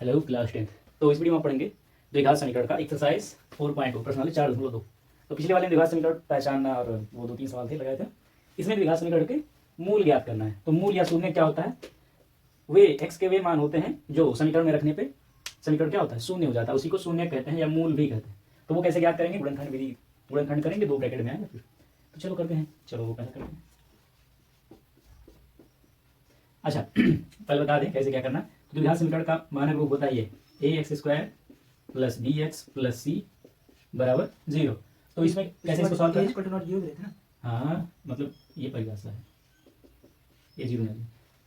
Hello class 10। तो इस video में आप पढ़ेंगे द्विघात समीकरण का एक्सरसाइज 4.2 प्रश्न वाले 4.2। तो पिछले वाले में द्विघात समीकरण पहचानना और वो 2-3 सवाल थे लगाए थे। इसमें द्विघात समीकरण के मूल ज्ञात करना है। तो मूल या शून्य क्या होता है? वे एक्स के वे मान होते हैं जो समीकरण में रखने पे समीकरण क्या होता है? शून्य हो जाता है। उसी को शून्य कहते हैं या मूल भी कहते हैं। तो वो कैसे ज्ञात करेंगे? गुणनखंड विधि, गुणनखंड करेंगे, 2 ब्रैकेट में आएगा फिर। तो चलो करते हैं। चलो वो पहले करते हैं। अच्छा पहले बता दें कैसे क्या करना है। तो द्विघात समीकरण का मानक रूप होता है ये ax² plus bx plus c बराबर 0। तो इसमें कैसे इसको सॉल्व करें? हाँ, मतलब ये परिभाषा है, ये 0 नहीं।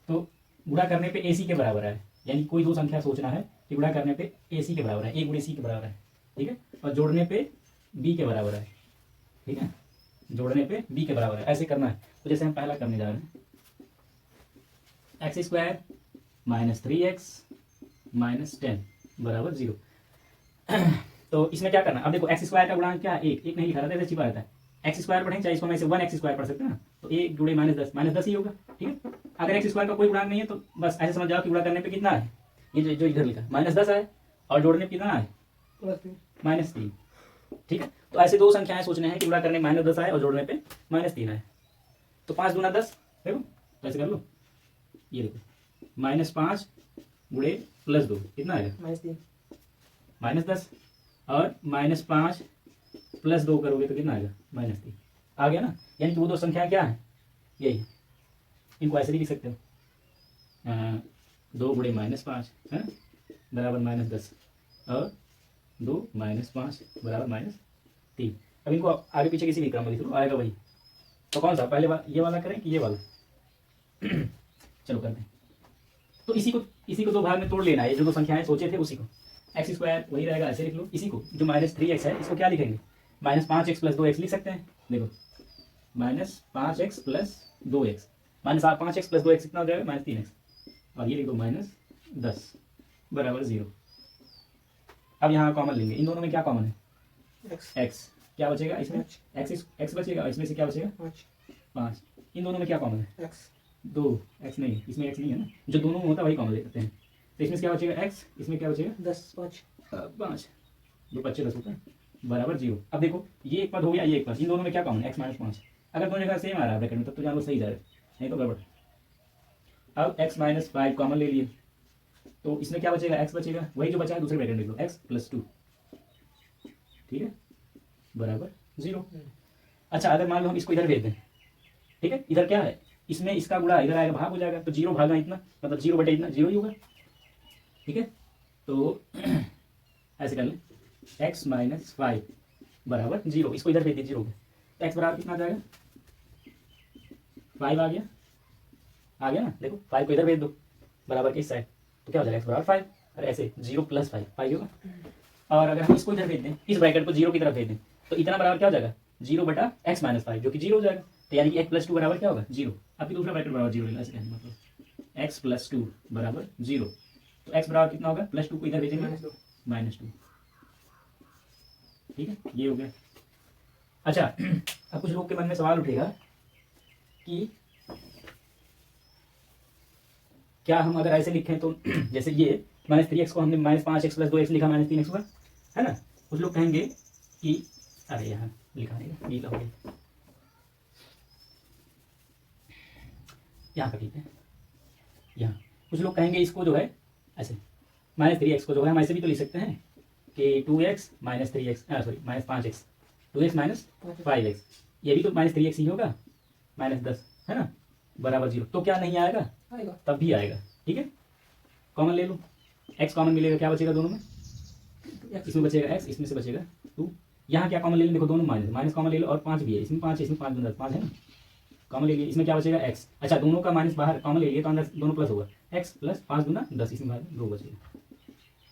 तो गुणा करने पे ac के बराबर है, यानी कोई दो संख्या सोचना है कि गुणा करने पे ac के बराबर है, a गुणे c के बराबर है, ठीक है। और जोड़ने पे b के बराबर है, ठीक है, जोड़ने पे b के बराबर है, ऐसे करना है। तो जैसे हम पहला करने जा रहे हैं, x² माइनस 3x माइनस 10 बराबर 0। तो इसमें क्या करना? अब देखो x² का गुणांक क्या है? एक नहीं लिखा रहता है, छिपा रहता है। x² पढ़ेंगे चाहे इसको मैं इसे 1x² पढ़ सकते हैं ना। तो 1 जुड़े -10 ही होगा, ठीक है। अगर x² का कोई गुणांक नहीं है तो बस ऐसे समझ जाओ कि गुणा करने पे कितना है, ये जो इधर लिखा -10 है, और जोड़ने पे कितना है? -3, ठीक है। तो ऐसे दो संख्याएं सोचने हैं कि गुणा करने -10 है और जोड़ने पे -3 है। तो 5 दूना 10, देखो तो ऐसे कर लो, ये देखो -5 गुणे +2 कितना आएगा? -10, और -5 + 2 करोगे तो कितना आएगा? -3 आ गया ना। यानी कि वो दो संख्या क्या है? यही, इनको ऐसे भी लिख सकते हो, 2 गुणे -5 है बराबर -10, और 2 -5 बराबर -3। अब इनको आगे पीछे किसी भी क्रम में लिख लो, आएगा वही। तो कौन सा पहले ये वाला करें कि ये वाला? चलो करते हैं। तो इसी को दो भाग में तोड़ लेना है। जो दो संख्याएं सोचे थे उसी को, x² वही रहेगा, ऐसे लिख लो। इसी को जो -3x है इसको क्या लिखेंगे? -5x + 2x लिख सकते हैं। देखो -5x + 2x, -5x + 2x कितना हो जाएगा? -3x, और ये लिख दो -10 बराबर 0। अब यहाँ कॉमन लेंगे, इन दोनों में क्या कॉमन है? x। क्या बचेगा इसमें? x बचेगा, इसमें से क्या बचेगा? 5। इन दोनों में क्या कॉमन है? 2 x नहीं, इसमें x नहीं है ना, जो दोनों में होता है वही कॉमन ले सकते हैं। तो इसमें से क्या बचेगा? x, इसमें क्या बचेगा? 5 2 5 10 होता है बराबर 0। अब देखो ये एक पद हो गया, ये एक पद, इन दोनों में क्या कॉमन है? x - 5। अगर दोनों जगह सेम आ रहा है ब्रैकेट में तब तो जान लो सही जा रहा है, नहीं तो गड़बड़। अब x - 5 कॉमन ले लिए, तो इसमें क्या बचेगा? x बचेगा, वही जो बचा है दूसरे ब्रैकेट में लिख लो, x + 2, ठीक है, बराबर 0। अच्छा अगर मान लो हम इसको इधर भेज दें, ठीक है, इधर क्या है? इसमें इसका गुणा इधर आएगा, भाग हो जाएगा, तो 0 भागा इतना, मतलब 0 बटे इतना 0 ही होगा, ठीक है। तो ऐसे कर लें, x - 5 बराबर 0, इसको इधर भेज दीजिए, 0 तो x बराबर कितना आ जाएगा? 5 आ गया ना। देखो 5 को इधर भेज दो बराबर के इस साइड, तो क्या हो जाएगा? x बराबर 5, और ऐसे 0 + 5 होगा। और अगर हम इसको इधर भेज दें, इस ब्रैकेट को 0 की तरफ भेज दें, तो इतना बराबर क्या हो जाएगा? 0 बटा x - 5, जो कि 0 हो जाएगा। तो यानी कि x + 2 बराबर क्या होगा? 0। अब दूसरा ब्रैकेट बराबर 0 लेना, ऐसे कहने मतलब x + 2 बराबर 0। तो x बराबर कितना होगा? +2 को इधर भेजेंगे, -2, ठीक है, ये हो गया। अच्छा अब कुछ लोग के मन में सवाल उठेगा कि क्या हम अगर ऐसे लिखें तो जैसे ये -3x को हमने -5x + 2x लिखा, -3x हुआ, है ना। कुछ लोग कहेंगे कि अरे यहाँ लिखा नहीं, ये हो गया, यहाँ पर ठीक है, यहाँ कुछ लोग कहेंगे इसको जो है ऐसे -3x को जो है हम ऐसे भी तो लिख सकते हैं कि 2x - 3x, sorry -5x, 2x - 5x, ये भी तो -3x ही होगा, -10 है ना, बराबर 0। तो क्या नहीं आएगा? तब भी आएगा, ठीक है। कॉमन ले लो, x कॉमन मिलेगा, क्या बचेगा दोनों में? इसमें बचेगा x, इसमें से बचेगा 2। यहाँ क्या कॉमन ले लो? देखो दोनों माइनस कॉमन ले लो, और 5 भी है, इसमें 5 है, इसमें 5 दूना 5 है ना, कॉमन ले लिए। इसमें क्या बचेगा? x। अच्छा दोनों का माइनस बाहर कॉमन ले लिए तो अंदर दोनों प्लस होगा, x + 5 दूना 10, इसमें बाहर 2 बचेगा,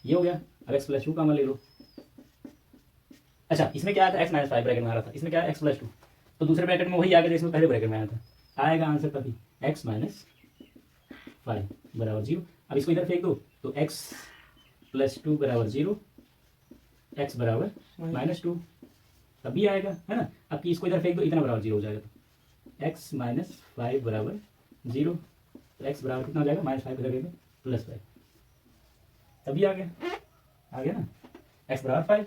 ये हो गया। अब x + 2 कॉमन ले लो। अच्छा इसमें क्या आया था? x - 5 ब्रैकेट में आ रहा था, इसमें क्या है? x + 2, तो दूसरे ब्रैकेट में वही आ गया जिसमें पहले ब्रैकेट में आया था, आएगा आंसर तभी x - 5 बराबर 0। अब इसको इधर फेंक दो, तो x + 2 बराबर 0, x बराबर -2, तब भी आएगा, है ना। अब कि इसको इधर फेंक दो, इतना बराबर 0 हो जाएगा, तो x - 5 बराबर 0, तो x बराबर कितना हो जाएगा? -5 इधर फेंक दो, +5, तभी आ गया ना, एक्स बराबर 5।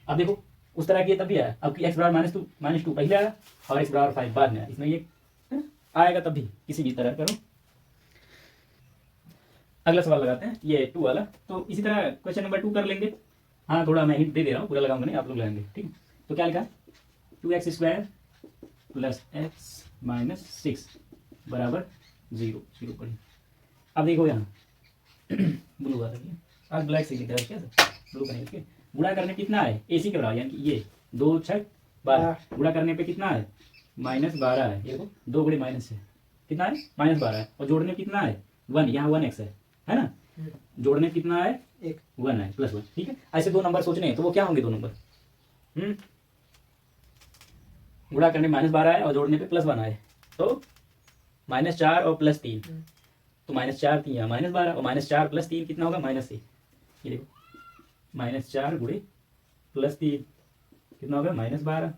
अब देखो उस तरह की तब भी आया, अब एक्स बराबर -2 पहले आया और एक्स बराबर 5 बाद में आया, इसमें ये आएगा तब भी किसी भी तरह करो। अगला सवाल लगाते हैं, ये 2 वाला। तो इसी तरह क्वेश्चन नंबर 2 कर लेंगे। हाँ थोड़ा मैं हिंट दे रहा हूँ, पूरा लगाऊंगा नहीं, आप लोग लगाएंगे, ठीक है। तो क्या लिखा, 2x² + x - 6 बराबर 0 0 पढ़ी। अब देखो यहाँ ब्लू वाला, आज ब्लैक से लिख रहा है क्या सर, ब्लू का नहीं लिखे। गुणा करने कितना है, AC के बराबर, यानी कि ये 2 6 12, गुणा करने पे कितना है -12 है। ये देखो 2 गुणे माइनस है, कितना है -12 है, और जोड़ने कितना है 1, यहाँ 1x है ना, जोड़ने कितना है 1 है +1, ठीक है। ऐसे 2 नंबर सोचने हैं तो वो क्या होंगे 2 नंबर, गुणा करने -12 है और जोड़ने पे +1 है, तो -4 और +3, तो -4 3 -12 और -4 + 3 कितना होगा -1। ये देखो -4 गुणे +3 कितना होगा -12,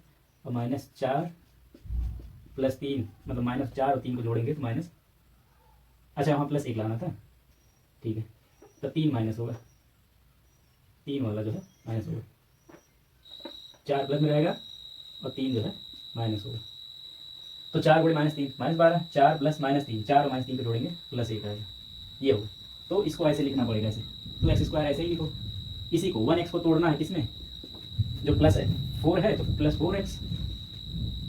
और -4 + 3 मतलब -4 और 3 को जोड़ेंगे तो माइनस, अच्छा वहाँ +1 लाना था, ठीक है। तो 3 माइनस होगा, 3 वाला जो है माइनस होगा, 4 प्लस में रहेगा और 3 जो है माइनस होगा। तो 4 गुणे -3 -12, 4 + -3, 4 और -3 को जोड़ेंगे +1 आएगा, ये होगा। तो इसको ऐसे लिखना पड़ेगा, ऐसे 2x² ऐसे ही लिखो। इसी को 1x को तोड़ना है किसमें, जो प्लस है 4 है तो +4x,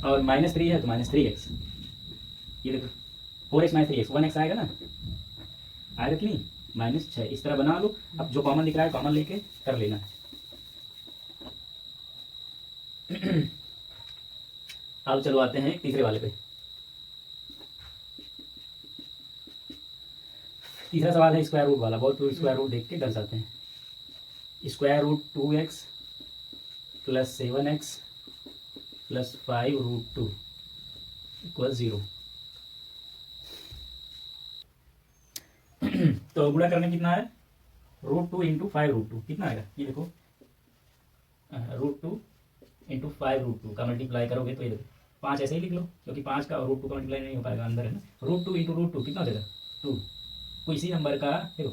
और -3 है तो -3x। ये देखो 4x - 3x 1x आएगा ना, आएगा कि नहीं, -6। इस तरह बना लो। अब जो कॉमन दिख रहा है कॉमन लेके कर लेना है। अब चलो आते हैं तीसरे वाले पे। तीसरा सवाल है स्क्वायर रूट वाला, बहुत लोग स्क्वायर रूट देख के डर जाते हैं। √2x + 7x + 5√2 = 0। तो गुणा करने कितना है, √2 × 5√2 कितना आएगा, ये देखो √2 × 5√2 का मल्टीप्लाई करोगे तो ये देखो 5 ऐसे ही लिख लो, क्योंकि 5 का और √2 का मल्टीप्लाई नहीं हो पाएगा, अंदर है ना। √2 × √2 कितना हो जाएगा 2, कोई इसी नंबर का देखो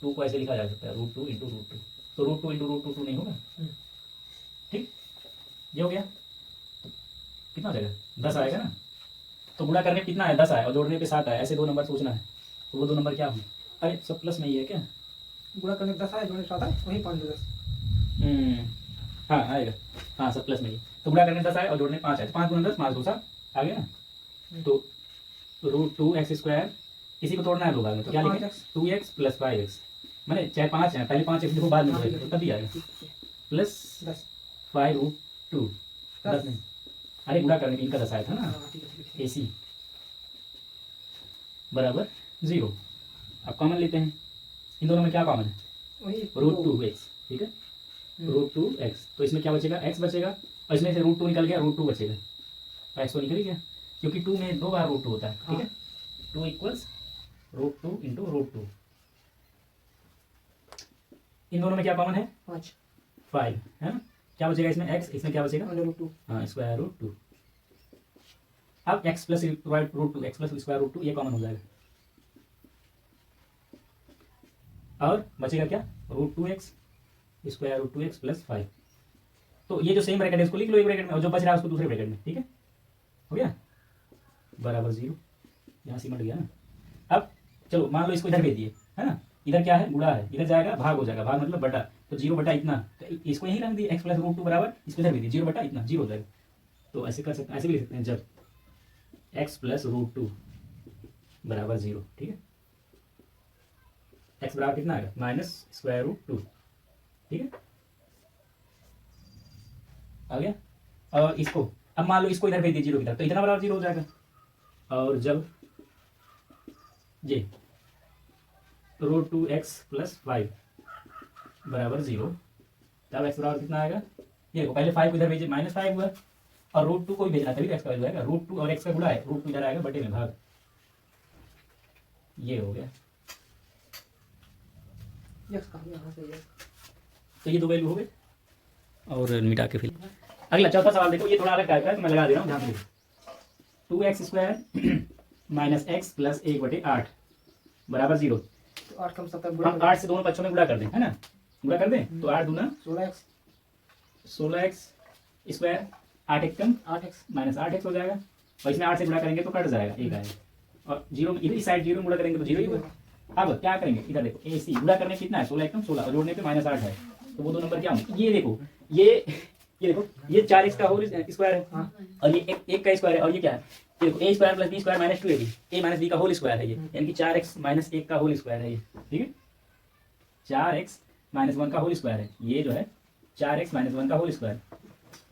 2 को ऐसे लिखा जा सकता है, √2 × √2, तो √2 × √2 2 नहीं होगा, ठीक, ये हो गया। तो कितना हो जाएगा 10 आएगा ना। तो गुणा करने कितना है 10 आया और जोड़ने पे 7 आया, ऐसे 2 नंबर सोचना है। तो वो 2 नंबर क्या होंगे, अरे सब प्लस में ही है क्या, गुणा करने 10 आया, जोड़ने 7 आया, वही 5 10। हाँ आएगा, हाँ सब प्लस में ही। तो गुणा करने 10 आए और जोड़ने 5 आए, तो 5 × 10 5 2 7 आ गया ना। तो √2x², इसी को तोड़ना है 2 भाग में, तो क्या लिखें 2x + 5x, मैंने चाहे 5 है, पहले 5x लिखो बाद में तो तभी आएगा, +5√2 10 नहीं, अरे गुणा करने में इनका 10 आया था ना, AC बराबर 0। अब कॉमन लेते हैं, इन दोनों में क्या कॉमन है, √2x, ठीक है, √2x, तो इसमें क्या बचेगा x बचेगा, और इसमें से √2 निकल गया, √2 बचेगा, तो x तो निकल ही गया, क्योंकि 2 में 2 बार √2 होता है, ठीक है। 2 = √2 × √2। इन दोनों में क्या कॉमन है 5 है ना, क्या बचेगा इसमें x, इसमें क्या बचेगा √2, हाँ √2। अब x + √2 x + √2 ये कॉमन हो जाएगा, और बचेगा क्या √2x √2x + 5। तो ये जो सेम ब्रैकेट है इसको लिख लो एक ब्रैकेट में, और जो बच रहा है उसको दूसरे ब्रैकेट में, ठीक है, हो गया बराबर 0, यहाँ सिमट गया ना। अब चलो मान लो इसको इधर भेज दिए, है ना, इधर क्या है गुणा है, इधर जाएगा भाग हो जाएगा, भाग मतलब बटा, तो 0 बटा इतना, तो इसको यही रख दिए x + √2 बराबर, इसको इधर भेज दिए 0 बटा इतना, 0 हो जाएगा। तो ऐसे कर सकते हैं, ऐसे भी लिख सकते हैं, जब x + √2 बराबर 0, ठीक है, x बराबर कितना आएगा -√2, ठीक है, आ गया। और इसको अब मान लो इसको इधर भेज दिए 0 की तरफ, तो इतना बराबर 0 हो जाएगा, और जब ये √2x + 5 बराबर 0, तब x बराबर कितना आएगा, ये देखो पहले 5 को इधर भेजे -5 हुआ, और √2 को भी भेजना तभी x का वैल्यू आएगा, √2 और x का गुणा है, √2 इधर आएगा बटे में भाग, ये हो गया, तो ये 2 वैल्यू हो गए, और मिटा के फिर अगला चौथा सवाल देखो, ये थोड़ा अलग टाइप का है, तो मैं लगा दे रहा हूँ ध्यान से। 2x² - x + 1/8 बराबर 0। तो 8 कम 70 गुणा हम 8 से दोनों पक्षों में गुणा कर दें, है ना, गुणा कर दें तो 8 दूना 16x 16x स्क्वायर, 8 एक कम 8x माइनस 8x हो जाएगा, और इसमें 8 से गुणा करेंगे तो कट जाएगा, एक आएगा, और जीरो इधर इस साइड जीरो में गुणा करेंगे तो जीरो ही होगा। अब क्या करेंगे, इधर देखो ए सी गुणा करने कितना है 16 एक कम 16 और जोड़ने पे -8 है, तो वो दो नंबर क्या होंगे, ये देखो ये देखो ये 4x का होल स्क्वायर है, हाँ और ये एक का स्क्वायर है, और ये क्या है, ये देखो a square plus b square minus 2ab, a minus b का होल स्क्वायर है ये, यानी कि 4x माइनस 1 का होल स्क्वायर है ये, ठीक है, 4x माइनस 1 का होल स्क्वायर है, ये जो है 4x माइनस 1 का होल स्क्वायर।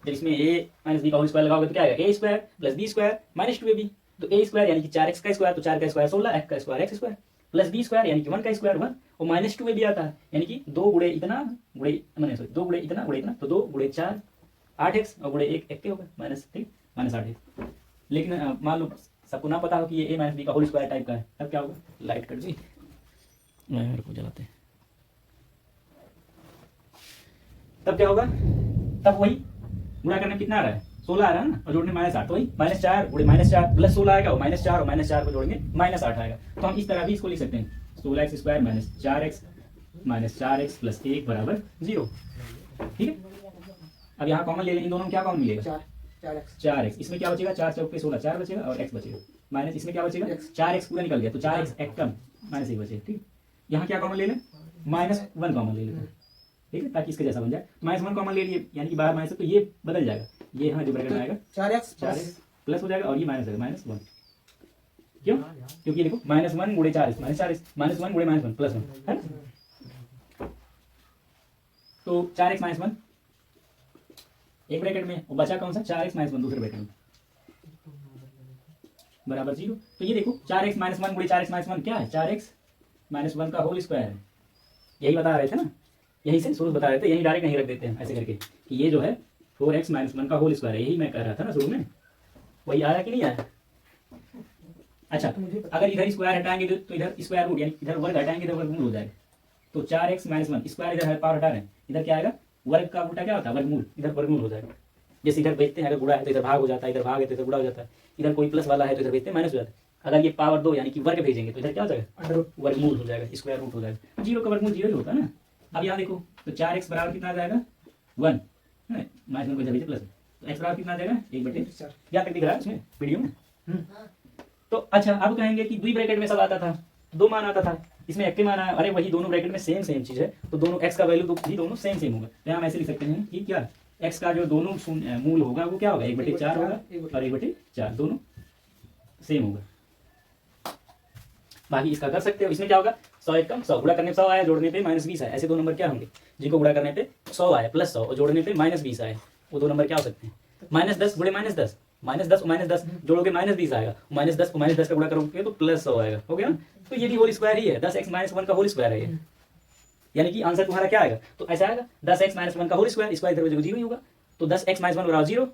जब इसमें a माइनस b का होल स्क्वायर लगाओगे तो क्या आएगा, a square plus b square minus 2ab, तो a स्क्वायर यानी कि 4x का स्क्वायर, तो 4 का स्क्वायर 16, x का square x square, plus b square यानी कि 1 का स्क्वायर 1, और माइनस 2ab आता है, यानी कि 2 गुणे इतना गुणे मैंने सॉरी 2 गुणे इतना गुणे इतना, तो 2 गुणे 4 8x और गुणे 1 1 होगा माइनस, ठीक माइनस 8x। लेकिन मान लो सबको ना पता हो कि ये a माइनस b का होल स्क्वायर टाइप का है, तब क्या होगा, लाइट कट जी मेरे को जलाते हैं, तब क्या होगा, तब वही गुणा करने में कितना आ रहा है 16 आ रहा है ना, और जोड़ने -8, तो वही -4 गुणे -4 प्लस 16 आएगा, और -4 और -4 को जोड़ेंगे -8 आएगा, तो हम इस तरह भी इसको लिख सकते हैं 16x square minus 4x plus 1 बराबर 0, ठीक है। अब यहाँ कॉमन ले लें, इन दोनों में क्या कॉमन मिलेगा 4x, इसमें क्या बचेगा 4 चौके 16 4 बचेगा, और x बचेगा, माइनस इसमें क्या बचेगा 4x पूरा निकल गया, तो 4x एक कम माइनस 1 बचेगा, ठीक। यहाँ क्या कॉमन ले लें -1 कॉमन ले लेते हैं, ठीक है, ताकि इसके जैसा बन जाए, -1 कॉमन ले लिए यानी कि बाहर माइनस, तो ये बदल जाएगा, ये यहाँ जो ब्रैकेट में आएगा 4x प्लस हो जाएगा, और ये माइनस आएगा -1, क्यों, क्योंकि ये देखो -1 गुणे 4x -1 गुणे -1 प्लस 1 है ना, तो 4x -1 एक ब्रैकेट में, और बचा कौन सा 4x -1 दूसरे ब्रैकेट में बराबर 0, तो ये देखो 4x -1 गुणे 4x -1 क्या है 4x -1 का होल स्क्वायर है, यही बता रहे थे ना, यही से शुरू बता रहे थे, यही डायरेक्ट नहीं रख देते हैं ऐसे करके कि ये जो है 4x -1 का होल स्क्वायर है, यही मैं कह रहा था ना शुरू में, वही आया कि नहीं आया। अच्छा अगर इधर स्क्वायर हटाएंगे तो इधर स्क्वायर रूट यानी इधर वर्ग हटाएंगे इधर वर्गमूल हो जाएगा, तो 4x -1 स्क्वायर इधर पावर हटा रहे हैं, इधर क्या आएगा वर्ग का उल्टा क्या होता है वर्गमूल, इधर वर्गमूल हो जाएगा, जैसे इधर बेचते हैं अगर गुणा है तो इधर भाग हो जाता है, इधर भाग है तो इधर गुणा हो जाता है, इधर कोई प्लस वाला है तो इधर बेचते हैं माइनस हो जाता है, अगर ये पावर 2 यानी कि वर्ग भेजेंगे तो इधर क्या हो जाएगा वर्गमूल हो जाएगा, स्क्वायर रूट हो जाएगा, 0 का वर्गमूल 0 ही होता है ना। अब यहाँ देखो तो 4x बराबर कितना आ जाएगा 1 है -1 को इधर भेजे प्लस, तो x बराबर कितना आ जाएगा 1/4, क्या तक दिख रहा है उसमें वीडियो में। तो अच्छा अब कहेंगे कि दुई ब्रैकेट में सब आता था, 2 मान आता था, इसमें एक के मान आया, अरे वही दोनों ब्रैकेट में सेम चीज है, तो दोनों x का वैल्यू तो भी दोनों सेम होगा, तो हम ऐसे लिख सकते हैं कि क्या x का जो दोनों मूल होगा वो क्या होगा 1/4 होगा, और 1/4 दोनों सेम होगा। बाकी इसका कर सकते हो, इसमें क्या होगा 100 एक कम 100 गुणा करने पे 100 आया, जोड़ने पे -20 आया, ऐसे दो नंबर क्या होंगे जिनको गुणा करने पे 100 आया प्लस 100 और जोड़ने पे -20 आए, वो दो नंबर क्या हो सकते हैं -10 गुणे -10 -10 जोड़ोगे -20 आएगा, -10 को -10 का गुणा करोगे तो प्लस 100 आएगा, हो गया ना। तो ये भी होल स्क्वायर ही है, 10x -1 का होल स्क्वायर है ये, यानी कि आंसर तुम्हारा क्या आएगा, तो ऐसा आएगा 10x -1 का होल स्क्वायर, स्क्वायर इधर 0 ही होगा, तो 10x -1 बराबर 0,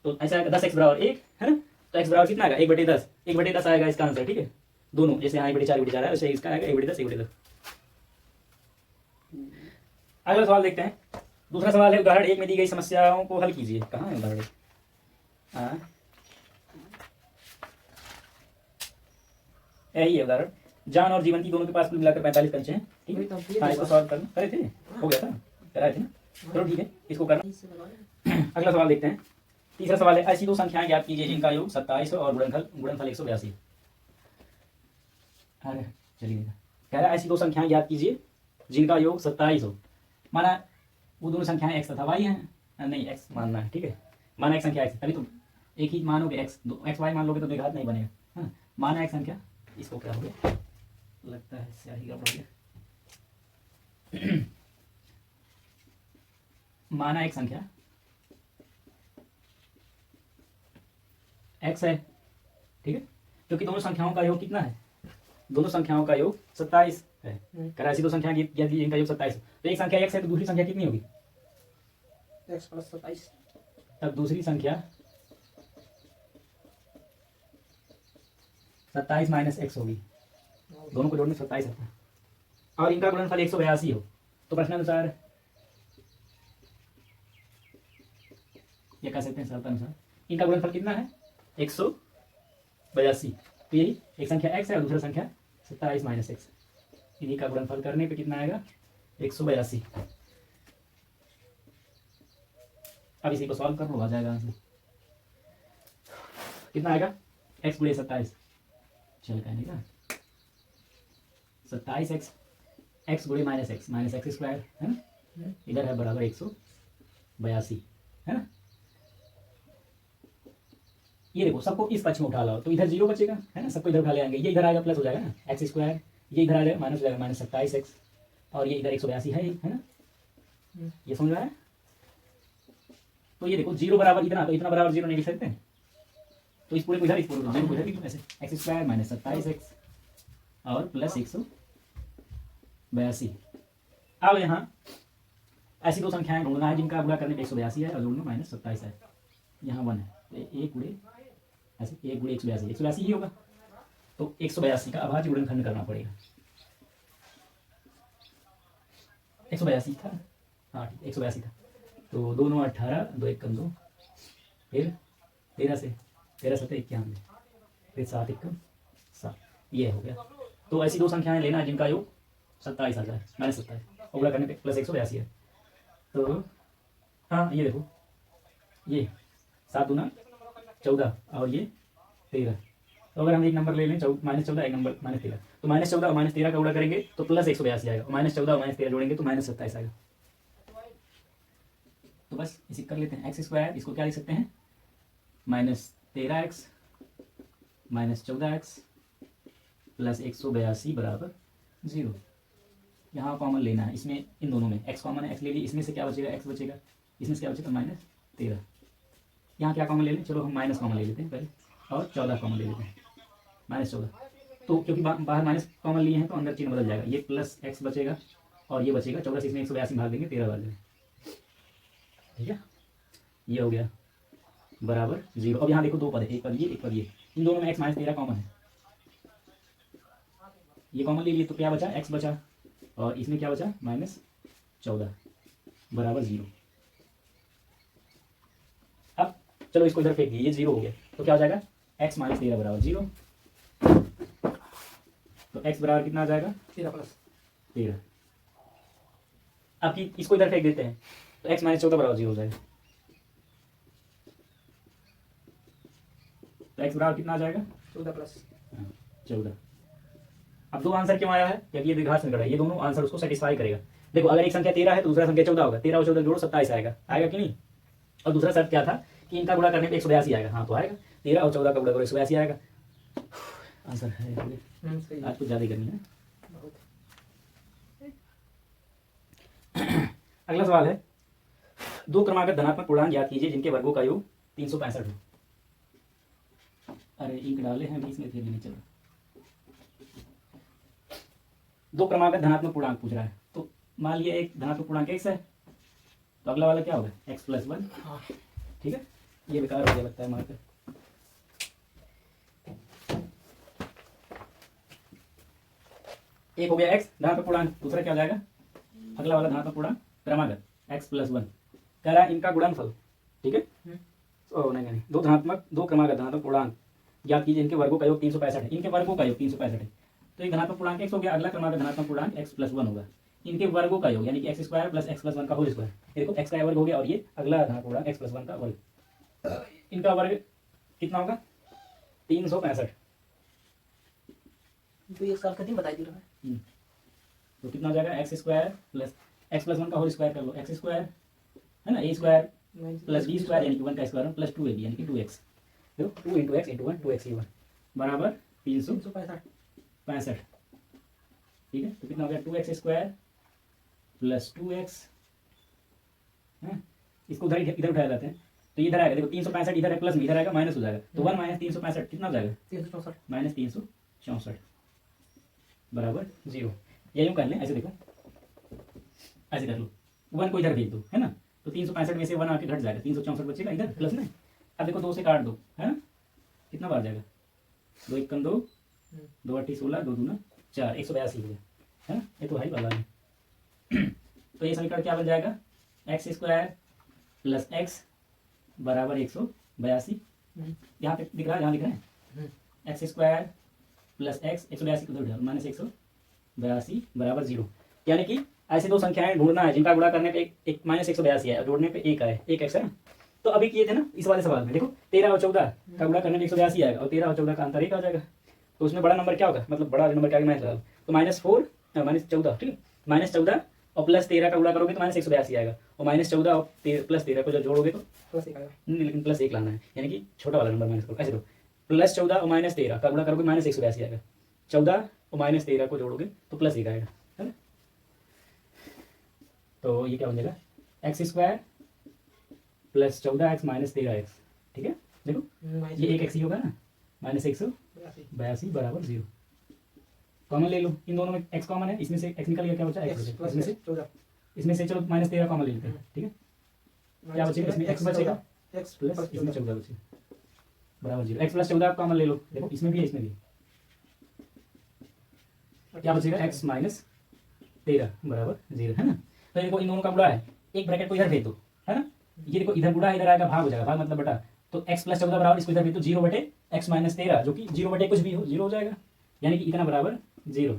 तो ऐसा आएगा 10x बराबर 1 है ना, तो x बराबर कितना आएगा 1/10, 1/10 आएगा इसका आंसर, ठीक है, दोनों जैसे यहाँ 1/4 है वैसे इसका आएगा 1/10 1/10। अगला सवाल देखते हैं, दूसरा सवाल है उदाहरण 1 में दी गई समस्याओं को हल कीजिए, कहाँ है उदाहरण यही है उदाहरण, जान और जीवन की दोनों के पास कुल मिलाकर 45 कंचे हैं, ठीक है, हाँ इसको सॉल्व करना करे थे, हो गया था कराए थे ना, चलो ठीक है इसको करना। अगला सवाल देखते हैं, तीसरा सवाल है ऐसी दो संख्याएं ज्ञात कीजिए जिनका योग 27 और गुणनफल 182। अरे चलिए कह रहा है ऐसी दो संख्याएं ज्ञात कीजिए जिनका योग 27 हो, माना वो दोनों संख्याएं x तथा y हैं, नहीं x मानना है, ठीक है, माना एक संख्या x तभी तुम एक ही मानोगे x y मान लोगे तो द्विघात नहीं बनेगा, हाँ माना एक संख्या, इसको क्या हो गया लगता है स्याही गड़बड़ हो गया, माना एक संख्या x है, ठीक है, क्योंकि दोनों संख्याओं का योग कितना है, दोनों संख्याओं का योग 27 है, ऐसी दो संख्या जिनका योग 27, तो एक संख्या x है तो दूसरी संख्या कितनी होगी x + 27, तब दूसरी संख्या 27 - x होगी, दोनों को जोड़ने 27 आता है, और इनका गुणनफल 182 हो, तो प्रश्नानुसार ये कह सकते हैं शर्तानुसार इनका गुणनफल कितना है 182, तो यही एक संख्या x है और दूसरा संख्या 27 - x, इन्हीं का गुणनफल करने पे कितना आएगा 182। अब इसी को सॉल्व कर लो, आ जाएगा आंसर। कितना आएगा x गुणे 27, चल कहने का 27x, x गुणे माइनस एक्स स्क्वायर है ना, इधर है बराबर 182 है ना। ये देखो सबको इस पक्ष में उठा लो तो इधर 0 बचेगा है ना, सबको इधर उठा ले आएंगे, ये इधर आएगा प्लस हो जाएगा ना एक्स स्क्वायर, ये इधर आ जाएगा माइनस हो जाएगा माइनस 27x, और ये इधर 182 है ना। ये समझ में आया। तो ये देखो 0 बराबर इतना, तो इतना बराबर 0 नहीं लिख सकते, तो इस पूरे को इधर, इस पूरे को जीरो को इधर लिख दो ऐसे, एक्स स्क्वायर माइनस 27x और प्लस 182। अब यहाँ ऐसी दो संख्याएं ढूंढना है जिनका गुणा करने पे 182 है और जोड़ना माइनस 27 है। यहाँ 1 है तो एक गुणे ऐसे, एक गुणे 182 ही होगा, तो 182 का अभाज्य गुणनखंड करना पड़ेगा। 182 था, हाँ ठीक 182 था, तो 2 9 18, 2 1 2, फिर 13 से 91, फिर 7 1 7, ये हो गया। तो ऐसी दो संख्याएं लेना है जिनका योग 27 आ जाए, माइनस 27 और गुणा करने पे प्लस 182 है। तो हाँ ये देखो, ये 7 दूना 14 और ये 13, तो अगर हम एक नंबर ले लें माइनस 14, एक नंबर माइनस 13, तो माइनस 14 और माइनस 13 का गुणा करेंगे तो प्लस 182 आएगा, माइनस 14 और माइनस 13 जोड़ेंगे तो माइनस 27 आएगा। तो बस इसे कर लेते हैं, एक्स स्क्वायर इसको क्या लिख सकते हैं minus 13x minus 14x plus 182 बराबर 0। यहाँ कॉमन लेना है, इसमें इन दोनों में x कॉमन है, x ले लीजिए, इसमें से क्या बचेगा x बचेगा, इसमें से क्या बचेगा माइनस 13। यहाँ क्या कॉमन ले लें, चलो हम माइनस कॉमन ले लेते हैं पहले, और 14 कॉमन ले लेते हैं, माइनस 14। तो क्योंकि बाहर माइनस कॉमन लिए हैं तो अंदर चिन्ह बदल जाएगा, ये प्लस x बचेगा और ये बचेगा 14 से इसमें 182 भाग देंगे 13 बन जाएगा, ठीक है। ये हो गया बराबर 0। अब यहाँ देखो दो पद है, एक पद ये एक पद ये, इन दोनों में x माइनस 13 कॉमन है, ये कॉमन ले लिए तो क्या बचा x बचा, और इसमें क्या बचा माइनस 14 बराबर 0। अब चलो इसको इधर फेंक दिए, ये 0 हो गया तो क्या हो जाएगा x माइनस 13 बराबर 0। तो x बराबर कितना आ जाएगा 13 प्लस 13। अब इसको इधर फेंक देते हैं तो x माइनस 14 बराबर 0 हो जाएगा, तो x बराबर कितना आ जाएगा 14 प्लस 14। अब दो आंसर क्यों आया है, क्योंकि ये द्विघात संकट है, ये दोनों आंसर उसको सेटिस्फाई करेगा। देखो अगर एक संख्या 13 है तो दूसरा संख्या 14 होगा, 13 और 14 जोड़ो 27 आएगा, आएगा कि नहीं। और दूसरा शर्त क्या था कि इनका गुणा करने पे 182 आएगा, हाँ तो आएगा, 13 और 14 का गुणा करो 182 आएगा। आंसर है सही आज कुछ ज़्यादा करनी है। बहुत। अगला सवाल है, दो क्रमागत धनात्मक पूर्णांक ज्ञात कीजिए जिनके वर्गों का योग 365 हो। अरे इंक डाले हैं बीच में, फिर भी नहीं चल रहा। दो क्रमागत धनात्मक पूर्णांक पूछ रहा है, तो मान लिया एक धनात्मक पूर्णांक x है, तो अगला वाला क्या होगा x प्लस 1, ठीक है। ये बेकार हो गया लगता है मार्कर। एक हो गया x धनात्मक पूर्णांक, दूसरा क्या हो जाएगा अगला वाला धनात्मक पूर्णांक क्रमागत x प्लस 1, कह रहा है इनका गुणनफल, ठीक है। नहीं, दो क्रमागत धनात्मक पूर्णांक ज्ञात कीजिए इनके वर्गों का योग 365 है, इनके वर्गों का योग 365 है। तो एक धनात्मक पूर्णांक x हो गया, अगला क्रमागत धनात्मक पूर्णांक x प्लस 1 होगा, इनके वर्गों का योग यानी कि x square plus x plus 1 का होल स्क्वायर। देखो x का वर्ग हो गया और ये अगला धनात्मक पूर्णांक x प्लस 1 का वर्ग, इनका वर्ग कितना होगा 365। तो एक साल का दिन बता दी रहा है, तो कितना हो जाएगा x square plus x plus 1 का होल स्क्वायर कर लो, x स्क्वायर है ना, a square plus b square यानी कि 1 का स्क्वायर प्लस 2ab यानी कि 2x, देखो 2 इंटू एक्स इंटू 1 2x ही 1 बराबर 365, ठीक है। तो कितना हो गया 2x स्क्वायर प्लस 2x, इसको उधर इधर उठाया जाते हैं तो इधर आएगा, देखो 365 इधर है प्लस में, इधर आएगा माइनस हो जाएगा, तो 1 माइनस 365 कितना हो जाएगा 364 माइनस 364 बराबर 0। या यूँ कर लें, ऐसे देखो ऐसे कर लो, 1 को इधर भेज दो है ना, तो 365 में से 1 आके घट जाएगा, 364 बचेगा इधर प्लस में। अब देखो 2 से काट दो है ना, कितना बार जाएगा 2 1 2, 2 8 16, 2 2 4, 182 हो गया है ना, ये तो भाई वाला है। तो ये समीकरण क्या बन जाएगा एक्स स्क्वायर प्लस एक्स बराबर 182, यहाँ पे दिख रहा है, यहाँ लिख रहे हैं एक्स स्क्वायर प्लस एक्स 182 को उधर माइनस 82 बराबर 0। यानी कि ऐसे दो संख्याएं ढूंढना है जिनका गुणा करने पे एक माइनस 182 है और जोड़ने पे एक है, एक एक्स है ना। तो अभी किए थे ना इस वाले सवाल में, देखो 13 और 14 का गुणा करने पे 182 आएगा और 13 और 14 का अंतर एक आ जाएगा। तो उसमें बड़ा नंबर क्या होगा, मतलब बड़ा नंबर क्या आएगा माइनस लगा, तो -4 -14, ठीक है, -14 और +13 का गुणा करोगे तो -182 आएगा और -14 और +13 को जब जोड़ोगे तो प्लस एक आएगा। लेकिन +1 लाना है, यानी कि छोटा वाला नंबर माइनस करो। ऐसे तो +14 और -13 का गुणा करोगे -182 आएगा, 14 और -13 को जोड़ोगे तो +1 आएगा, है ना। तो ये क्या बन जाएगा, x² + 14x - 13x, ठीक है। देखो ये एक x ही होगा ना, -182 बराबर 0। कॉमन ले लो, इन दोनों में x कॉमन है, इसमें से x निकल गया, क्या बचा x, इसमें से चलो -13 कॉमन ले लेते हैं, ठीक है। क्या बचेगा, इसमें x बचेगा x प्लस इसमें 14 बचेगा बराबर 0। x + 14 कॉमन ले लो, देखो इसमें भी है इसमें भी, क्या बचेगा x - 13 बराबर 0, है ना। तो देखो इन दोनों का गुणा है, एक ब्रैकेट को इधर भेज दो, है ना। ये देखो इधर गुणा इधर आएगा, भाग हो जाएगा, भाग मतलब बटा, तो x + 14 बराबर इसको इधर भेज दो 0/x - 13, जो कि 0/, कुछ भी हो 0 हो जाएगा, यानी कि इतना बराबर 0।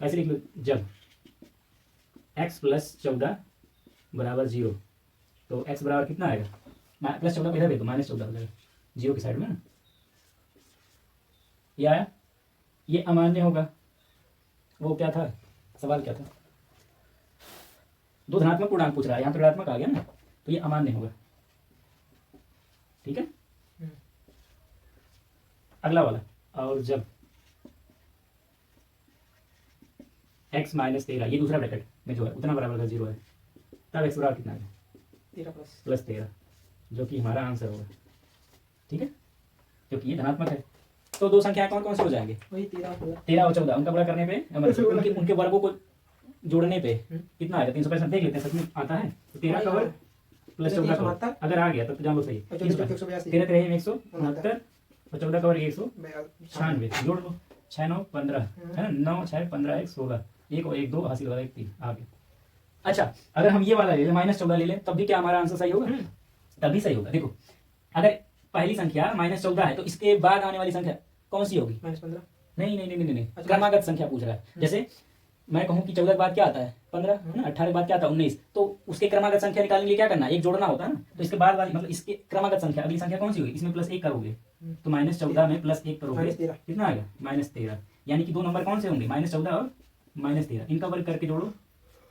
ऐसे लिख लो, जब x + 14 बराबर 0, तो x बराबर कितना आएगा, +14 को इधर भेज दो, -14 हो जाएगा 0 की साइड में ना। ये आया, ये अमान्य होगा। वो क्या था, सवाल क्या था, दो धनात्मक पूर्णांक पूछ रहा है, यहाँ पे ऋणात्मक आ गया ना, तो ये अमान्य होगा, ठीक है। अगला वाला, और जब x - 13, ये दूसरा ब्रैकेट में जो है उतना बराबर का 0 है, तब x बराबर कितना है, 13 +13, जो कि हमारा आंसर होगा, ठीक है, क्योंकि ये धनात्मक है। तो दो संख्याएं कौन कौन से हो जाएंगे, वही 13 13 और 14, उनका गुणा करने पे उनके वर्गों को जोड़ने पे कितना आएगा, 365 देख लेते हैं, सच में आता है। तो 13 का वर्ग + 14 का वर्ग, अगर आ गया तब तो जान लो सही, 13 3 169 और 14 का वर्ग 196, जोड़ लो, 6 9 15, है ना, 9 6 15 1 16, 1 और 1 2 हासिल होगा, 1 3 आ गया। अच्छा, अगर हम ये वाला ले लें -14 ले लें, तब भी क्या हमारा आंसर सही होगा, तभी सही होगा। देखो अगर पहली संख्या -14 है तो इसके बाद आने वाली संख्या कौन सी होगी, -15। नहीं नहीं नहीं नहीं, क्रमागत संख्या पूछ रहा है। जैसे मैं कहूँ कि 14 के बाद क्या आता है 15, है ना, 18 के बाद क्या आता है 19, तो उसके क्रमागत संख्या निकालने के लिए क्या करना है, एक जोड़ना होता है ना। तो इसके बाद वाली, मतलब इसके क्रमागत संख्या, अगली संख्या कौन सी होगी, इसमें +1 करोगे तो -14 में +1 करोगे कितना आएगा, -13, यानी कि दो नंबर कौन से होंगे, -14 और -13, इनका वर्ग करके जोड़ो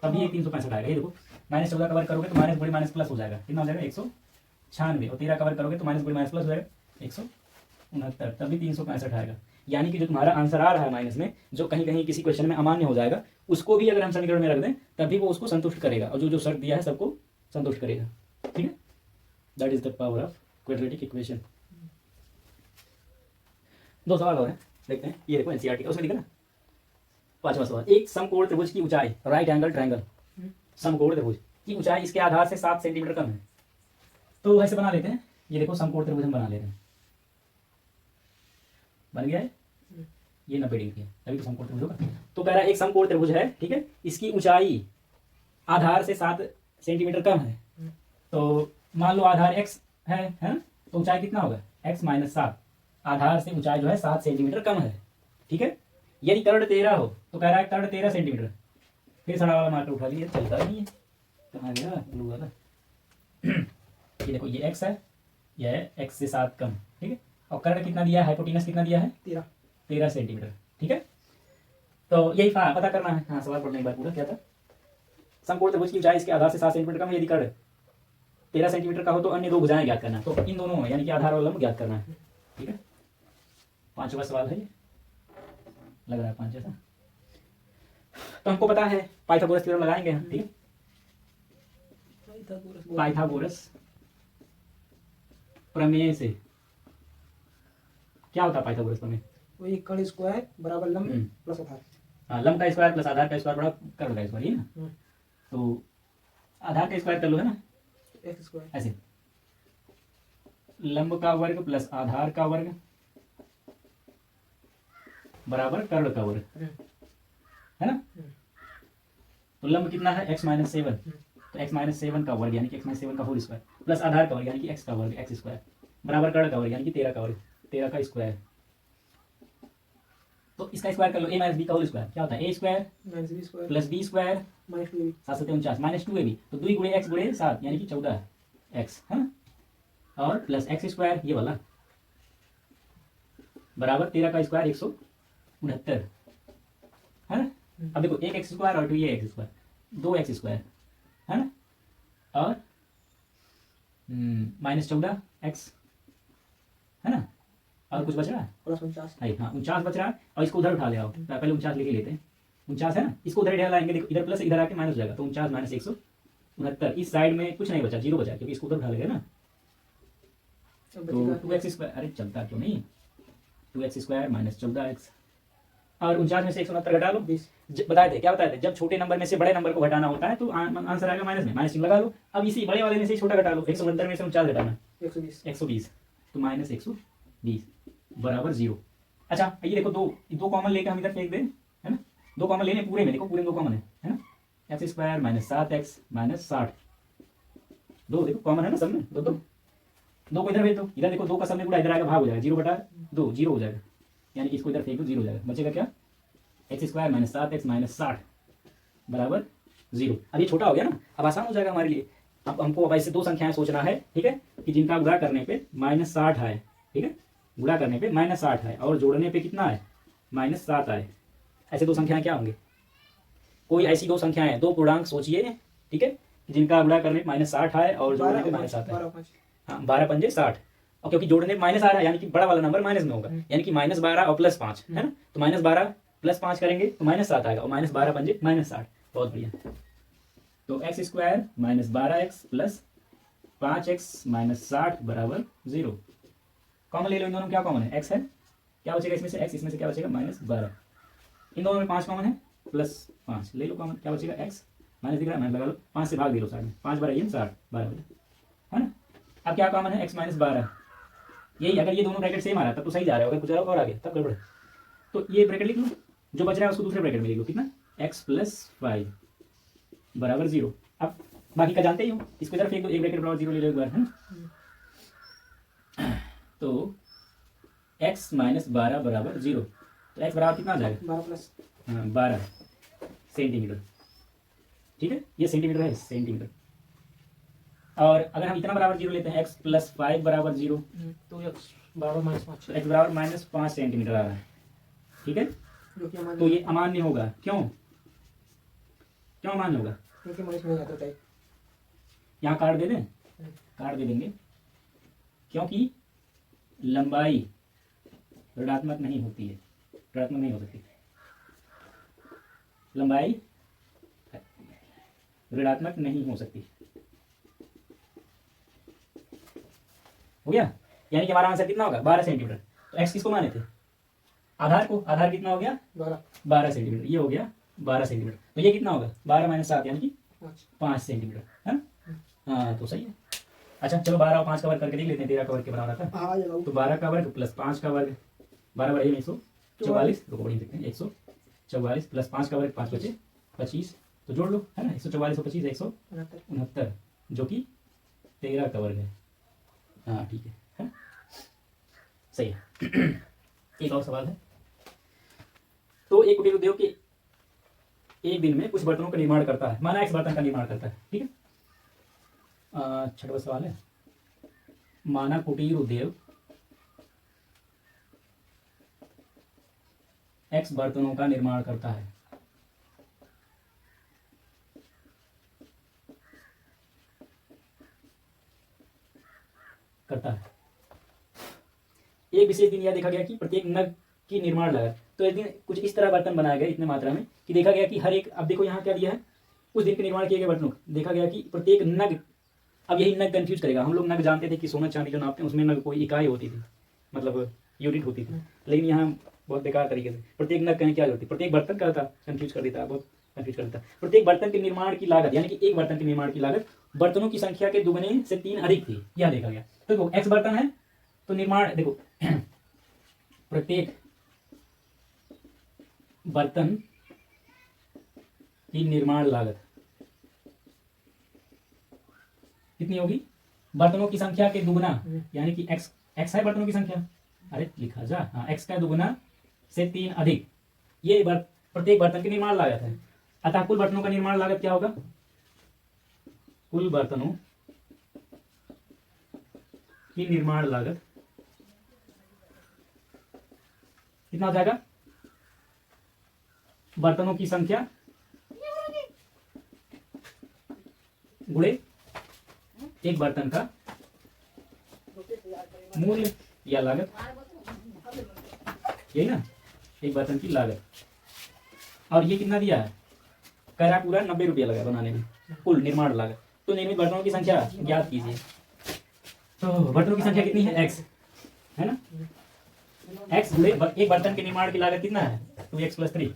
तभी ये 365 आएगा। ये देखो -14 का वर्ग करोगे तो माइनस बड़ी माइनस प्लस हो जाएगा, कितना हो जाएगा 196, और 13 का वर्ग करोगे तो माइनस बड़ी माइनस प्लस हो जाएगा 169, तभी 365 आएगा। यानी कि जो तुम्हारा आंसर आ रहा है माइनस में, जो कहीं कहीं किसी क्वेश्चन में अमान्य हो जाएगा, उसको भी अगर हम समीकरण में रख दें तभी वो उसको संतुष्ट करेगा, और जो जो शर्त दिया है सबको संतुष्ट करेगा, ठीक है। That is the power of quadratic equation. दो सवाल और हैं, देखते हैं। ये देखो एनसीईआरटी का, उसमें लिखा ना 5वां सवाल, एक समकोण त्रिभुज की ऊंचाई, राइट एंगल ट्रायंगल, समकोण त्रिभुज की ऊंचाई इसके आधार से 7 सेंटीमीटर कम है। तो ऐसे बना लेते हैं, ये देखो समकोण त्रिभुज हम बना ले रहे हैं, बन गया है, ये 90 डिग्री है, अभी तो समकोण त्रिभुज होगा। तो कह रहा है एक समकोण त्रिभुज है, ठीक है, इसकी ऊंचाई आधार से 7 सेंटीमीटर कम है। तो मान लो आधार x है ना, तो ऊंचाई कितना होगा, x - 7, आधार से ऊंचाई जो है 7 सेंटीमीटर कम है, ठीक है। यदि कर्ण 13 हो तो कह रहा है कर्ण 13 सेंटीमीटर, फिर सड़ा वाला मार्कर उठा लिया, चलता नहीं है, कहाँ गया ब्लू वाला। ये देखो ये x है, यह है x से 7 कम, ठीक है, और कर्ण कितना दिया है, हाइपोटेनस कितना दिया है 13 सेंटीमीटर, ठीक है। तो यही पता करना है। हाँ, सवाल पढ़ने के बाद पूरा क्या था, समकोण त्रिभुज की ऊंचाई इसके आधार से 7 सेंटीमीटर कम है, यदि कर्ण 13 सेंटीमीटर का हो तो अन्य दो भुजाएं ज्ञात करना है। तो इन दोनों यानी कि आधार और लंब ज्ञात करना है, ठीक है। 5वां सवाल है ये, लग रहा है 5 जैसा। तो हमको पता है पाइथागोरस थ्योरम लगाएंगे हम, ठीक है। पाइथागोरस प्रमेय से क्या होता है, पाइथागोरस प्रमेय वही कर्ण स्क्वायर बराबर लंब प्लस आधार। हाँ, लंब का स्क्वायर प्लस आधार का स्क्वायर बड़ा कर्ण का स्क्वायर, ये ना। तो आधार का स्क्वायर कर लो, है ना, x स्क्वायर, ऐसे लंब का वर्ग प्लस आधार का वर्ग बराबर कर्ण का वर्ग, है ना। तो लंब कितना है x - 7, तो x - 7 का वर्ग यानी कि x - 7 का होल स्क्वायर प्लस आधार का वर्ग यानी कि x का वर्ग x स्क्वायर बराबर कर्ण का वर्ग यानी कि 13 का वर्ग 13 का स्क्वायर। तो इसका स्क्वायर कर लो, a माइनस बी का होल स्क्वायर क्या होता है, a square minus B square plus B square minus 2 सात सत्ते 49 माइनस 2ab, तो 2 गुणे x गुणे 7 यानी कि 14x है ना, और प्लस एक्स स्क्वायर ये वाला बराबर 13 का स्क्वायर 169 है ना। अब देखो एक एक्स स्क्वायर और टू ये एक्स स्क्वायर, 2x स्क्वायर है ना, और माइनस 14x है ना, और कुछ बच रहा है प्लस 49 नहीं, हाँ 49 बच रहा है, और इसको उधर उठा ले आओ, पहले 49 लेके लेते हैं, 49 है ना, इसको उधर ढेर लाएंगे, देखो इधर प्लस इधर आके माइनस हो जाएगा, तो 49 माइनस 169, इस साइड में कुछ नहीं बचा, जीरो बचा, क्योंकि इसको उधर उठा लेगा ना, अब तो बचेगा 2x स्क्वायर, अरे चलता क्यों नहीं, 2x स्क्वायर माइनस 14x, और 49 में से 169 घटा लो, 20 बताए थे क्या बताए थे, जब छोटे नंबर में से बड़े नंबर को घटाना होता है तो आंसर आएगा माइनस में, माइनस चिन्ह लगा लो। अब इसी बड़े वाले में से छोटा घटा लो, 169 में से 49 घटाना 120 120, तो माइनस 120 बराबर 0। अच्छा ये देखो दो कॉमन लेके हम इधर फेंक दें, है ना, दो कॉमन लेने पूरे में, देखो पूरे में दो कॉमन है ना, x square minus 7x minus 60, दो देखो कॉमन है ना सब में, दो को इधर भेज दो, इधर देखो दो का सब में पूरा इधर आएगा, भाग हो जाएगा, 0/2 0 हो जाएगा, यानी कि इसको इधर फेंक दो 0 हो जाएगा, बचेगा क्या, x square minus 7x minus 60 बराबर 0। अब ये छोटा हो गया ना, अब आसान हो जाएगा हमारे लिए। अब हमको अब ऐसे दो संख्याएं सोचना है, ठीक है, कि जिनका गुणा करने पे माइनस 60 है, ठीक है, गुणा करने पे माइनस 60 है और जोड़ने पे कितना है, माइनस 7 आए, ऐसे दो संख्याएं क्या होंगे, कोई ऐसी दो संख्याएं हैं, दो पूर्णांक सोचिए, ठीक है, जिनका गुणा करने पे माइनस 60 है और जोड़ने पे माइनस 7 है, 12 5 हाँ 12 पंजे 60, और क्योंकि जोड़ने में माइनस आ रहा है यानी कि बड़ा वाला नंबर माइनस में होगा, यानी कि माइनस 12 और प्लस 5 है ना, तो माइनस 12 प्लस 5 करेंगे तो माइनस 7 आएगा, और माइनस 12 पंजे माइनस 60, बहुत बढ़िया। तो x square minus 12x plus 5x minus 60 बराबर 0। कॉमन ले लो, इन दोनों में क्या कॉमन है, x है, क्या बचेगा इसमें से x, इसमें से क्या बचेगा माइनस 12, इन दोनों में 5 कॉमन है, प्लस 5 ले लो कॉमन, क्या बचेगा x, माइनस दिख रहा है माइनस लगा लो, 5 से भाग दे लो साइड में, 5 12 ये 60 12 है ना। अब क्या कॉमन है, x माइनस 12, यही अगर ये दोनों ब्रैकेट सेम आ रहा है तब तो सही जा रहा है, अगर कुछ और आ गया तब गड़बड़ है, तो ये ब्रैकेट लिख लो, जो बच रहा है उसको दूसरे ब्रैकेट में लिख लो, कितना x प्लस 5 बराबर 0। अब बाकी का जानते ही हो, इसको इधर फेंक दो, एक ब्रैकेट बराबर 0 ले लो एक बार, है ना, तो x माइनस 12 बराबर 0, तो x बराबर कितना आ जाएगा, 12 प्लस 12 सेंटीमीटर, ठीक है, ये सेंटीमीटर है, सेंटीमीटर। और अगर हम इतना बराबर 0 लेते हैं, x प्लस 5 बराबर 0, तो x बराबर माइनस 5 तो x बराबर माइनस 5 सेंटीमीटर आ रहा है, ठीक है, जो कि हमारे तो ये अमान्य होगा, क्यों क्यों अमान्य होगा, क्योंकि माइनस में जाता है, यहाँ कार्ड दे दें, कार्ड दे देंगे, क्योंकि लंबाई ऋणात्मक नहीं होती है, ऋणात्मक नहीं हो सकती, लंबाई ऋणात्मक नहीं हो सकती, हो गया, यानी कि हमारा आंसर कितना होगा 12 सेंटीमीटर। तो x किसको माने थे, आधार को, आधार कितना हो गया 12 सेंटीमीटर, ये हो गया 12 सेंटीमीटर, तो ये कितना होगा 12 माइनस 7 यानी कि 5 सेंटीमीटर है ना, हाँ तो सही है। अच्छा चलो 12 और 5 का वर्ग करके देख लेते हैं, 13 का वर्ग के बराबर आता है, तो 12 का वर्ग प्लस 5 का वर्ग 12 बराबर 144, रुको बढ़िया देखते हैं, 144 प्लस 5 का वर्ग 5 बचे 25, तो जोड़ लो, है ना, 144 और 25 169, जो कि 13 का वर्ग है, हाँ ठीक है, सही है। एक और सवाल है, तो एक कुटीर उद्योग के एक दिन में कुछ बर्तनों का निर्माण करता है, माना x बर्तन का निर्माण करता है, ठीक है, छठवां सवाल है, माना कुटीर उद्योग x बर्तनों का निर्माण करता है, एक विशेष दिन यह देखा गया कि प्रत्येक नग की निर्माण लागत, तो एक दिन कुछ इस तरह बर्तन बनाए गए इतने मात्रा में कि देखा गया कि हर एक, अब देखो यहाँ क्या दिया है, उस दिन के निर्माण किए गए बर्तनों देखा गया कि प्रत्येक नग, अब यही नग कंफ्यूज करेगा, हम लोग नग जानते थे कि सोना चांदी जो नापते हैं उसमें नग कोई इकाई होती थी, मतलब यूनिट होती थी, लेकिन यहाँ बहुत बेकार तरीके से प्रत्येक नग कहीं क्या होती, प्रत्येक बर्तन का था, कंफ्यूज कर देता, बहुत कंफ्यूज कर देता। प्रत्येक बर्तन के निर्माण की लागत, यानी कि एक बर्तन के निर्माण की लागत बर्तनों की संख्या के दुगने से 3 अधिक थी, यह देखा गया। तो देखो एक्स बर्तन है तो निर्माण देखो प्रत्येक बर्तन की निर्माण लागत कितनी होगी, बर्तनों की संख्या के दुगना, यानी कि एक्स है बर्तनों की संख्या, अरे लिखा जा, हाँ एक्स का दुगना से 3 अधिक, ये प्रत्येक बर्तन की निर्माण लागत है। अतः कुल बर्तनों का निर्माण लागत क्या होगा? कुल बर्तनों की निर्माण लागत कितना हो जाएगा? बर्तनों की संख्या गुणे एक बर्तन का मूल्य या लागत, यही ना, एक बर्तन की लागत। और ये कितना दिया है? कह रहा पूरा 90 रुपया लगा बनाने में, कुल निर्माण लागत। तो निर्मित बर्तनों की संख्या ज्ञात कीजिए। तो बर्तनों की संख्या कितनी है? x है ना, x गुणे एक बर्तन के निर्माण की लागत कितना है? 2x + 3।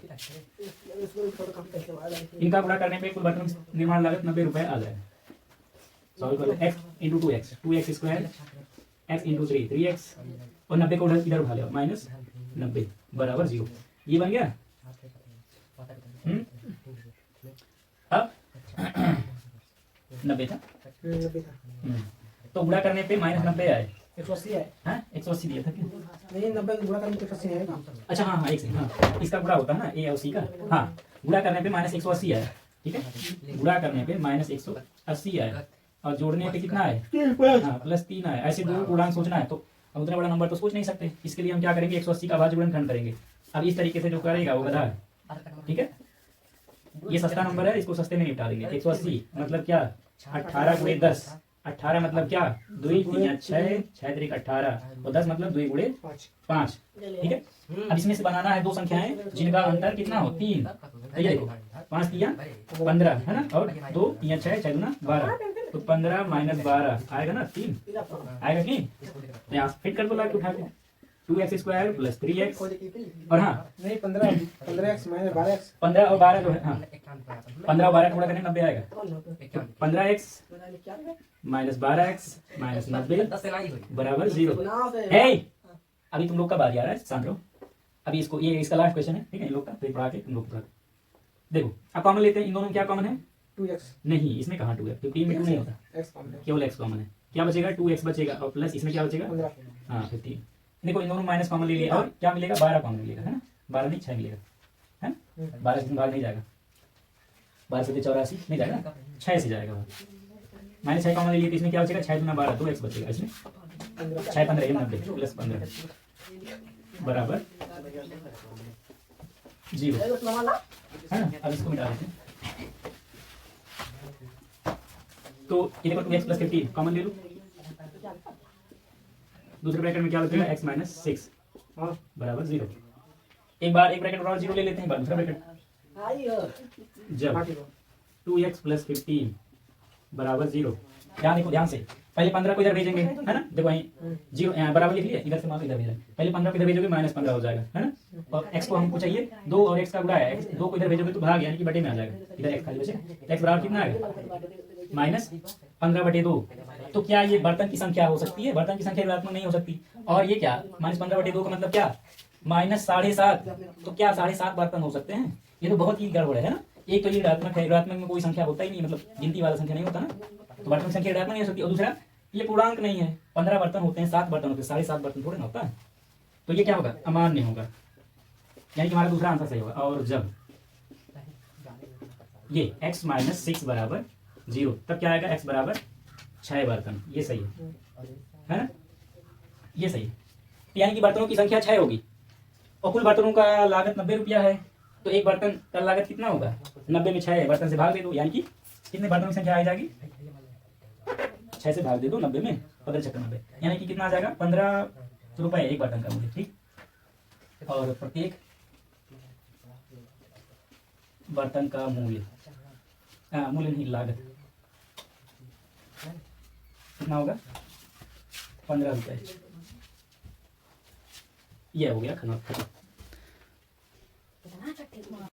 इनका गुणा करने पे कुल बर्तन की निर्माण लागत 90 रुपये आ जाएगा। सॉल्व कर लो। x × 2x 2x square, x × 3 3x, और 90 को इधर उठा लिया, -90 बराबर 0। ये बन गया। अब 90 था। तो गुणा करने पे -90 आए। 180 है। हाँ 180 दिया था क्या? नहीं 90 को गुणा करने पे 180 आएगा। अच्छा हाँ हाँ, एक सेकंड, हाँ इसका गुणा होता है ना ए और सी का। हाँ गुणा करने पे -180 आया, ठीक है। गुणा करने पे -180 आया, और जोड़ने पे कितना है? हाँ +3 आया। ऐसे दो पूर्णांक सोचना है तो हम उतना बड़ा नंबर तो सोच नहीं सकते। इसके लिए हम क्या करेंगे? 180 का भाज्य गुणनखंड करेंगे। अब इस तरीके से जो करेगा वो गधा है, ठीक है। ये सस्ता नंबर है, इसको सस्ते में निपटा देंगे। 180 मतलब क्या? 18 × 10। 18 मतलब क्या? 2 3 6 6 3 18, और 10 मतलब 2 × 5, ठीक है। अब इसमें से बनाना है दो संख्याएं जिनका अंतर कितना हो? 3। तो ये देखो 5 3 15 है ना, और 2 3 6 6 2 12, तो 15 - 12 आएगा ना 3 आएगा कि? तो यहाँ फिट कर दो लाके उठा के 2x स्क्वायर + 3x, और हाँ नहीं 15x - 12x 15 और 12 जो है, हाँ 15 और 12 का गुणा करने 90 आएगा। तो 15x - 12x - 90 बराबर 0। हे अभी तुम लोग का बारी आ रहा है, शांत रहो। अभी इसको, ये इसका लास्ट क्वेश्चन है, ठीक है। इन लोग का फिर पढ़ा के तुम लोग पढ़ा। देखो अब कॉमन लेते हैं, इन दोनों में क्या कॉमन है? 2x नहीं, इसमें कहाँ 2 है? 15 में 2 नहीं होता, x कॉमन है। केवल x कॉमन है। क्या बचेगा? 2x बचेगा, और प्लस इसमें क्या बचेगा? 15 हाँ 15। देखो इन दोनों माइनस कॉमन ले लिया, और क्या मिलेगा? 12 कॉमन मिलेगा, है ना। 12 नहीं 6 मिलेगा, है। 12 से भाग नहीं जाएगा, 12 से 84 नहीं जाएगा ना, 6 से जाएगा भाग। -6 कॉमन ले लिया तो इसमें क्या बचेगा? 6 दूना 12, 2x बचेगा। इसमें 6 15 90 + 15 बराबर 0, है ना। अब इसको मिटा देते हैं। तो ये देखो 2x + 15 कॉमन ले लो। दूसरे ब्रैकेट में क्या बचेगा? x - 6 बराबर 0। एक बार एक ब्रैकेट बराबर 0 ले लेते हैं, एक बार दूसरा ब्रैकेट। जब 2x + 15 बराबर 0, ध्यान देखो ध्यान से। पहले 15 को इधर भेजेंगे, है ना। देखो वहीं 0 बराबर लिख लिया, इधर से मान लो इधर भेजा। पहले 15 को इधर भेजोगे -15 हो जाएगा, है ना। और x को हमको चाहिए 2, और x का गुणा है। 2 को इधर भेजोगे तो भाग, यानी कि बटे में आ जाएगा। इधर x खाली बचेगा। x बराबर कितना आएगा? -15/2। तो क्या ये बर्तन की संख्या हो सकती है? बर्तन की संख्या ऋणात्मक नहीं हो सकती। और ये क्या? -15/2 का मतलब क्या? -7.5। तो क्या 7.5 बर्तन हो सकते हैं? ये तो बहुत ही गड़बड़ है ना। एक तो ये ऋणात्मक है, ऋणात्मक में कोई संख्या होता ही नहीं, मतलब गिनती वाला संख्या नहीं होता ना, तो बर्तन की संख्या ऋणात्मक नहीं हो सकती। और दूसरा ये पूर्णांक नहीं है, 15 बर्तन होते हैं, 7 बर्तन होते हैं, 7.5 बर्तन थोड़े ना होता है। तो ये क्या होगा? अमान्य होगा, यानी कि हमारा दूसरा आंसर सही होगा। और जब ये x - 6 बराबर 0, तब क्या आएगा? x बराबर 6 बर्तन। ये सही है ना, ये सही है। यानी कि बर्तनों की संख्या 6 होगी, और कुल बर्तनों का लागत 90 रुपया है। तो एक बर्तन का लागत कितना होगा? 90 में 6 बर्तन से भाग दे दो, यानी कि कितने बर्तनों की संख्या आ जाएगी? 6 से भाग दे दो 90 में, 15 छक्का 90, यानी कि कितना आ जाएगा? 15 रुपए एक बर्तन का मूल्य, ठीक। और प्रत्येक बर्तन का मूल्य, मूल्य नहीं लागत कितना होगा? 15 रुपए। ये हो गया खत्म।